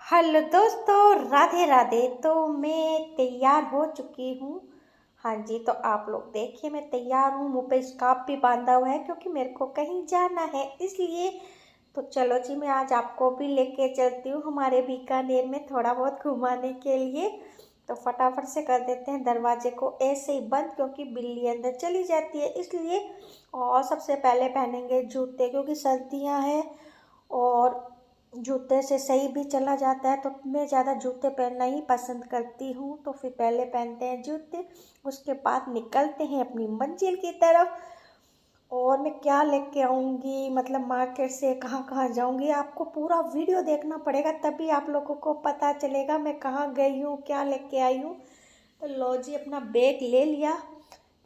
Hello दोस्तों, राधे राधे। तो मैं तैयार हो चुकी हूँ। हाँ जी, तो आप लोग देखिए मैं तैयार हूँ। मुँह पे स्कार्फ भी बांधा हुआ है क्योंकि मेरे को कहीं जाना है इसलिए। तो चलो जी, मैं आज आपको भी लेके चलती हूँ हमारे बीकानेर में थोड़ा बहुत घुमाने के लिए। तो फटाफट से कर देते हैं दरवाजे को ऐसे ही बंद क्योंकि बिल्ली अंदर चली जाती है इसलिए। और सबसे पहले पहनेंगे जूते क्योंकि सर्दियाँ हैं और जूते से सही भी चला जाता है। तो मैं ज़्यादा जूते पहनना ही पसंद करती हूँ। तो फिर पहले पहनते हैं जूते, उसके बाद निकलते हैं अपनी मंजिल की तरफ। और मैं क्या लेके आऊँगी, मतलब मार्केट से कहाँ कहाँ जाऊँगी, आपको पूरा वीडियो देखना पड़ेगा तभी आप लोगों को पता चलेगा मैं कहाँ गई हूँ, क्या लेके आई हूँ। तो लो जी, अपना बैग ले लिया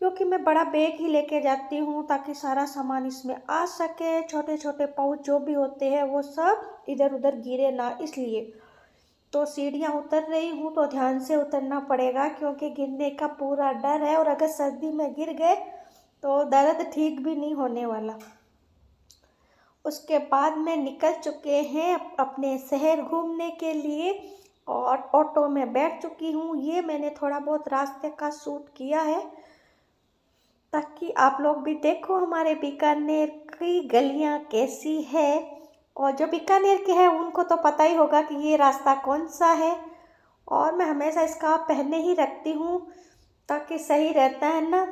क्योंकि मैं बड़ा बैग ही लेके जाती हूँ ताकि सारा सामान इसमें आ सके। छोटे छोटे पाउच जो भी होते हैं वो सब इधर उधर गिरे ना, इसलिए। तो सीढ़ियाँ उतर रही हूँ तो ध्यान से उतरना पड़ेगा क्योंकि गिरने का पूरा डर है और अगर सर्दी में गिर गए तो दर्द ठीक भी नहीं होने वाला। उसके बाद में निकल चुके हैं अपने शहर घूमने के लिए और ऑटो में बैठ चुकी हूँ। ये मैंने थोड़ा बहुत रास्ते का शूट किया है ताकि आप लोग भी देखो हमारे बीकानेर की गलियां कैसी है। और जो बीकानेर के हैं उनको तो पता ही होगा कि ये रास्ता कौन सा है। और मैं हमेशा इसका पहने ही रखती हूँ ताकि सही रहता है ना।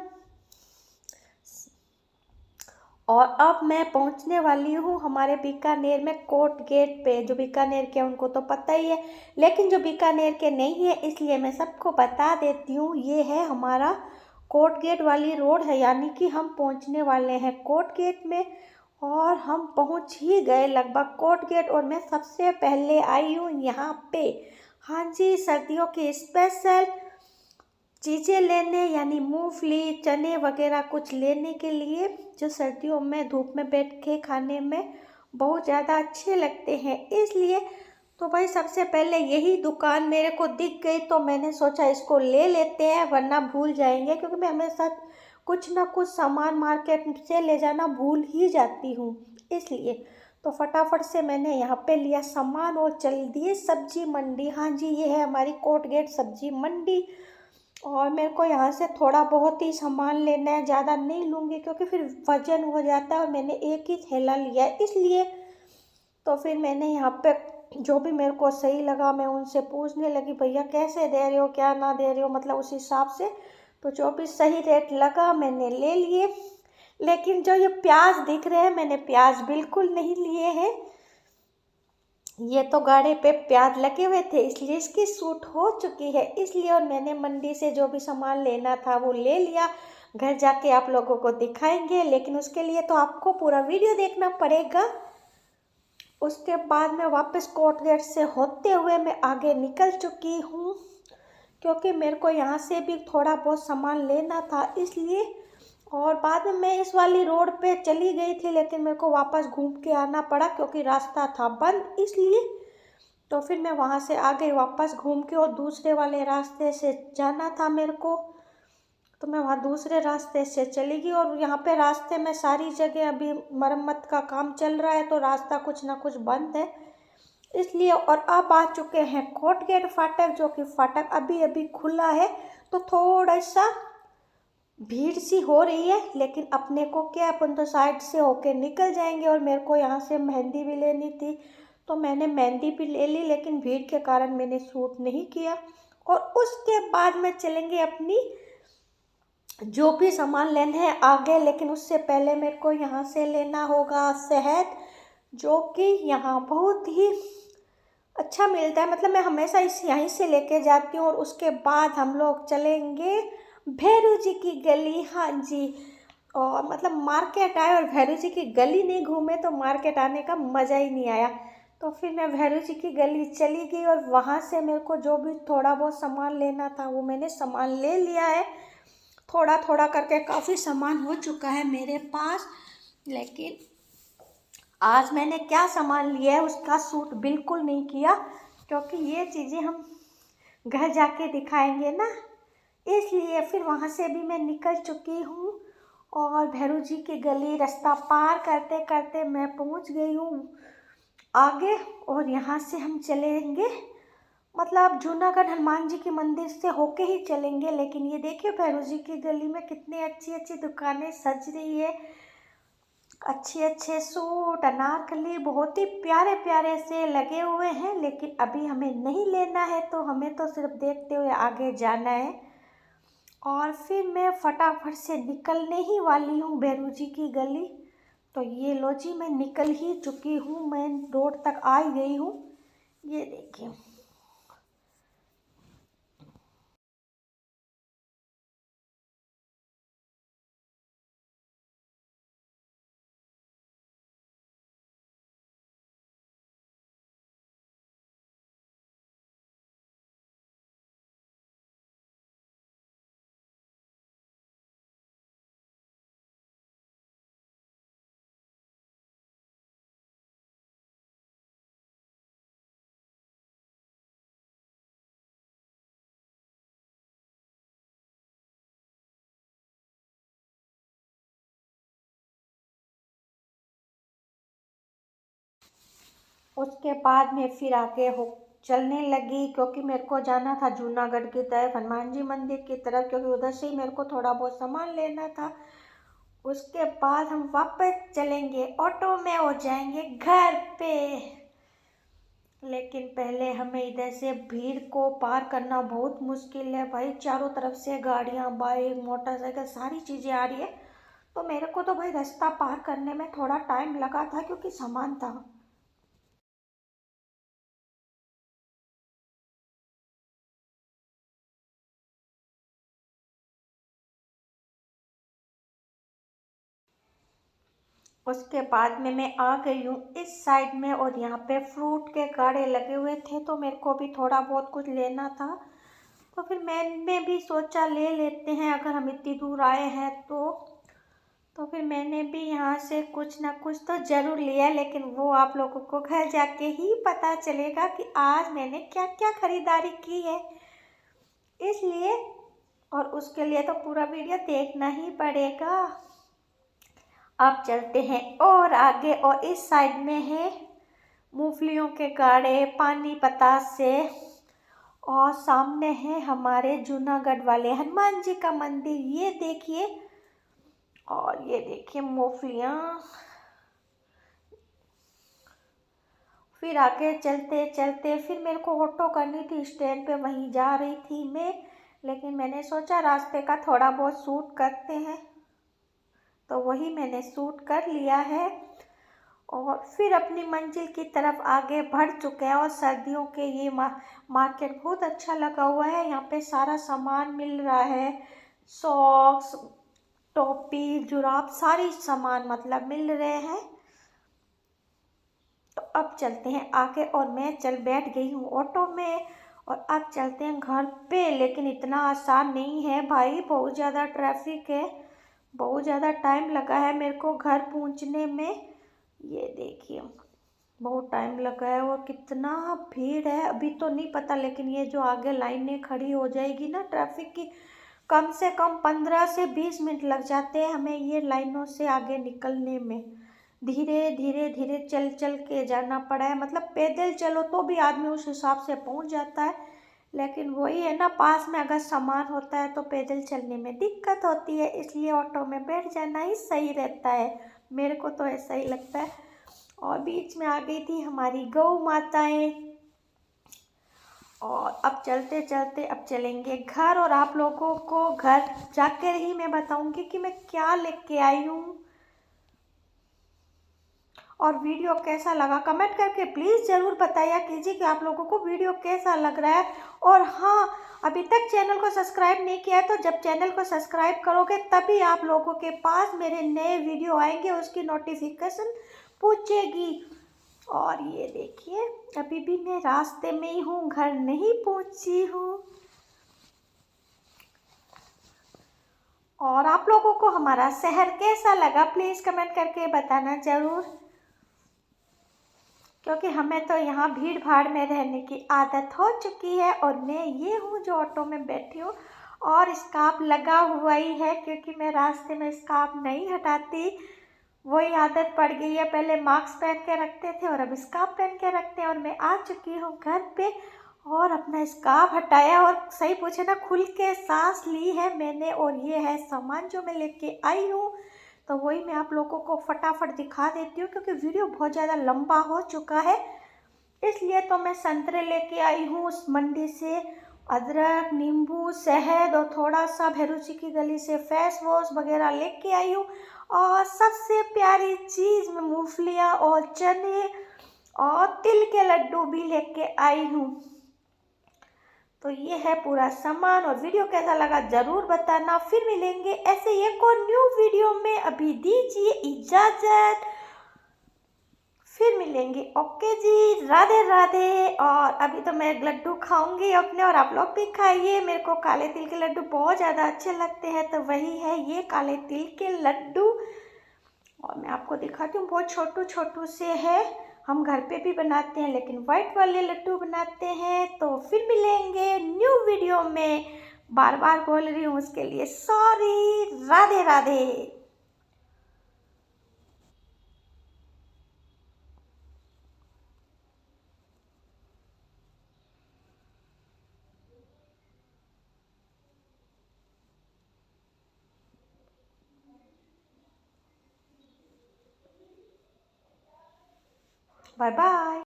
और अब मैं पहुंचने वाली हूँ हमारे बीकानेर में कोर्ट गेट पे। जो बीकानेर के हैं उनको तो पता ही है, लेकिन जो बीकानेर के नहीं है इसलिए मैं सबको बता देती हूँ। ये है हमारा कोर्ट गेट वाली रोड है, यानी कि हम पहुंचने वाले हैं कोर्ट गेट में। और हम पहुंच ही गए लगभग कोर्ट गेट और मैं सबसे पहले आई हूँ यहाँ पे। हाँ जी, सर्दियों की स्पेशल चीज़ें लेने, यानी मूंगफली चने वगैरह कुछ लेने के लिए, जो सर्दियों में धूप में बैठ के खाने में बहुत ज़्यादा अच्छे लगते हैं इसलिए। तो भाई सबसे पहले यही दुकान मेरे को दिख गई तो मैंने सोचा इसको ले लेते हैं वरना भूल जाएंगे, क्योंकि मैं हमेशा कुछ ना कुछ सामान मार्केट से ले जाना भूल ही जाती हूँ इसलिए। तो फटाफट से मैंने यहाँ पे लिया सामान और चल दिए सब्जी मंडी। हाँ जी, ये है हमारी कोर्ट गेट सब्जी मंडी। और मेरे को यहाँ से थोड़ा बहुत ही सामान लेना है, ज़्यादा नहीं लूँगी क्योंकि फिर वजन हो जाता है और मैंने एक ही थैला लिया है इसलिए। तो फिर मैंने यहाँ पे जो भी मेरे को सही लगा मैं उनसे पूछने लगी, भैया कैसे दे रहे हो, क्या ना दे रहे हो, मतलब उस हिसाब से। तो जो भी सही रेट लगा मैंने ले लिए। लेकिन जो ये प्याज दिख रहे हैं मैंने प्याज बिल्कुल नहीं लिए हैं। ये तो गाड़े पे प्याज लगे हुए थे इसलिए इसकी सूट हो चुकी है इसलिए। और मैंने मंडी से जो भी सामान लेना था वो ले लिया। घर जाके आप लोगों को दिखाएंगे, लेकिन उसके लिए तो आपको पूरा वीडियो देखना पड़ेगा। उसके बाद मैं वापस कोर्ट गेट से होते हुए मैं आगे निकल चुकी हूँ क्योंकि मेरे को यहाँ से भी थोड़ा बहुत सामान लेना था इसलिए। और बाद में मैं इस वाली रोड पे चली गई थी लेकिन मेरे को वापस घूम के आना पड़ा क्योंकि रास्ता था बंद इसलिए। तो फिर मैं वहाँ से आ गई वापस घूम के और दूसरे वाले रास्ते से जाना था मेरे को। तो मैं वहाँ दूसरे रास्ते से चली गई और यहाँ पे रास्ते में सारी जगह अभी मरम्मत का काम चल रहा है तो रास्ता कुछ ना कुछ बंद है इसलिए। और अब आ चुके हैं कोर्ट गेट फाटक, जो कि फाटक अभी अभी खुला है। तो थोड़ा सा भीड़ सी हो रही है लेकिन अपने को क्या, अपन तो साइड से होके निकल जाएंगे। और मेरे को यहाँ से मेहंदी भी लेनी थी तो मैंने मेहंदी भी ले ली, लेकिन भीड़ के कारण मैंने शूट नहीं किया। और उसके बाद में चलेंगे अपनी जो भी सामान लेने हैं आगे, लेकिन उससे पहले मेरे को यहाँ से लेना होगा शहद, जो कि यहाँ बहुत ही अच्छा मिलता है। मतलब मैं हमेशा इस यहीं से लेके जाती हूँ। और उसके बाद हम लोग चलेंगे भैरू जी की गली। हाँ जी, और मतलब मार्केट आए और भैरू जी की गली नहीं घूमे तो मार्केट आने का मज़ा ही नहीं आया। तो फिर मैं भैरू जी की गली चली गई और वहाँ से मेरे को जो भी थोड़ा बहुत सामान लेना था वो मैंने सामान ले लिया है। थोड़ा थोड़ा करके काफ़ी सामान हो चुका है मेरे पास। लेकिन आज मैंने क्या सामान लिया है उसका शूट बिल्कुल नहीं किया क्योंकि ये चीज़ें हम घर जाके दिखाएंगे ना इसलिए। फिर वहाँ से भी मैं निकल चुकी हूँ और भैरू जी की गली रास्ता पार करते करते मैं पहुँच गई हूँ आगे और यहाँ से हम चलेंगे, मतलब जूनागढ़ हनुमान जी के मंदिर से होके ही चलेंगे। लेकिन ये देखिए भैरू जी की गली में कितनी अच्छी अच्छी दुकानें सज रही है, अच्छे अच्छे सूट अनारकली बहुत ही प्यारे प्यारे से लगे हुए हैं। लेकिन अभी हमें नहीं लेना है, तो हमें तो सिर्फ देखते हुए आगे जाना है। और फिर मैं फटाफट से निकलने ही वाली हूँ भैरू जी की गली। तो ये लो जी, मैं निकल ही चुकी हूँ, मैं रोड तक आ ही गई हूँ। ये देखिए, उसके बाद में फिर आगे हो चलने लगी, क्योंकि मेरे को जाना था जूनागढ़ की तरफ, हनुमान जी मंदिर की तरफ, क्योंकि उधर से ही मेरे को थोड़ा बहुत सामान लेना था। उसके बाद हम वापस चलेंगे ऑटो में और जाएंगे घर पे। लेकिन पहले हमें इधर से भीड़ को पार करना बहुत मुश्किल है भाई, चारों तरफ से गाड़ियाँ, बाइक, मोटरसाइकिल, सारी चीज़ें आ रही है। तो मेरे को तो भाई रास्ता पार करने में थोड़ा टाइम लगा था, क्योंकि सामान था। उसके बाद में मैं आ गई हूँ इस साइड में, और यहाँ पे फ्रूट के गाड़े लगे हुए थे, तो मेरे को भी थोड़ा बहुत कुछ लेना था। तो फिर मैंने भी सोचा ले लेते हैं, अगर हम इतनी दूर आए हैं तो फिर मैंने भी यहाँ से कुछ ना कुछ तो ज़रूर लिया। लेकिन वो आप लोगों को घर जाके ही पता चलेगा कि आज मैंने क्या क्या खरीदारी की है, इसलिए। और उसके लिए तो पूरा वीडियो देखना ही पड़ेगा। अब चलते हैं और आगे, और इस साइड में है मूंगफलियों के गाड़े, पानी पतासे, और सामने है हमारे जूनागढ़ वाले हनुमान जी का मंदिर, ये देखिए। और ये देखिए मूंगफलियाँ। फिर आगे चलते चलते फिर मेरे को ऑटो करनी थी स्टैंड पे, वहीं जा रही थी मैं। लेकिन मैंने सोचा रास्ते का थोड़ा बहुत शूट करते हैं, तो वही मैंने शूट कर लिया है। और फिर अपनी मंजिल की तरफ आगे बढ़ चुके हैं। और सर्दियों के ये मार्केट बहुत अच्छा लगा हुआ है, यहाँ पे सारा सामान मिल रहा है, सॉक्स, टोपी, जुराब, सारी सामान मतलब मिल रहे हैं। तो अब चलते हैं आगे, और मैं चल बैठ गई हूँ ऑटो में, और अब चलते हैं घर पे। लेकिन इतना आसान नहीं है भाई, बहुत ज़्यादा ट्रैफिक है, बहुत ज़्यादा टाइम लगा है मेरे को घर पहुँचने में। ये देखिए बहुत टाइम लगा है, और कितना भीड़ है अभी तो नहीं पता। लेकिन ये जो आगे लाइनें खड़ी हो जाएगी ना ट्रैफिक की, कम से कम 15 से 20 मिनट लग जाते हैं हमें ये लाइनों से आगे निकलने में। धीरे धीरे धीरे चल चल के जाना पड़ा है, मतलब पैदल चलो तो भी आदमी उस हिसाब से पहुंच जाता है। लेकिन वही है ना, पास में अगर सामान होता है तो पैदल चलने में दिक्कत होती है, इसलिए ऑटो में बैठ जाना ही सही रहता है, मेरे को तो ऐसा ही लगता है। और बीच में आ गई थी हमारी गौ माताएं। और अब चलते चलते अब चलेंगे घर, और आप लोगों को घर जाकर ही मैं बताऊंगी कि मैं क्या लेके आई हूँ। और वीडियो कैसा लगा कमेंट करके प्लीज़ ज़रूर बताया कीजिए कि आप लोगों को वीडियो कैसा लग रहा है। और हाँ, अभी तक चैनल को सब्सक्राइब नहीं किया है, तो जब चैनल को सब्सक्राइब करोगे तभी आप लोगों के पास मेरे नए वीडियो आएंगे, उसकी नोटिफिकेशन पूछेगी। और ये देखिए अभी भी मैं रास्ते में ही हूँ, घर नहीं पहुँची हूँ। और आप लोगों को हमारा शहर कैसा लगा प्लीज़ कमेंट करके बताना ज़रूर, क्योंकि हमें तो यहाँ भीड़ भाड़ में रहने की आदत हो चुकी है। और मैं ये हूँ जो ऑटो में बैठी हूँ, और स्कार्फ लगा हुआ ही है, क्योंकि मैं रास्ते में स्कार्फ नहीं हटाती, वही आदत पड़ गई है, पहले मास्क पहन के रखते थे और अब स्कार्फ पहन के रखते हैं। और मैं आ चुकी हूँ घर पे और अपना स्कार्फ हटाया और सही पूछे ना खुल के सांस ली है मैंने। और ये है सामान जो मैं लेके आई हूँ, तो वही मैं आप लोगों को फटाफट दिखा देती हूँ क्योंकि वीडियो बहुत ज़्यादा लंबा हो चुका है। इसलिए तो मैं संतरे लेके आई हूँ उस मंडी से, अदरक, नींबू, शहद और थोड़ा सा भैरूची की गली से फेस वॉश वगैरह लेके आई हूँ। और सबसे प्यारी चीज़ मैं मूंगफलियाँ और चने और तिल के लड्डू भी लेके आई हूँ। तो ये है पूरा सामान। और वीडियो कैसा लगा ज़रूर बताना। फिर मिलेंगे ऐसे एक और न्यू वीडियो में। अभी दीजिए इजाज़त, फिर मिलेंगे। ओके जी, राधे राधे। और अभी तो मैं लड्डू खाऊंगी अपने, और आप लोग भी खाइए। मेरे को काले तिल के लड्डू बहुत ज़्यादा अच्छे लगते हैं, तो वही है ये काले तिल के लड्डू। और मैं आपको दिखाती हूँ, बहुत छोटू छोटू से है। हम घर पे भी बनाते हैं लेकिन वाइट वाले लड्डू बनाते हैं। तो फिर मिलेंगे न्यू वीडियो में। बार बार बोल रही हूँ उसके लिए sorry. Radhe Radhe. Bye bye.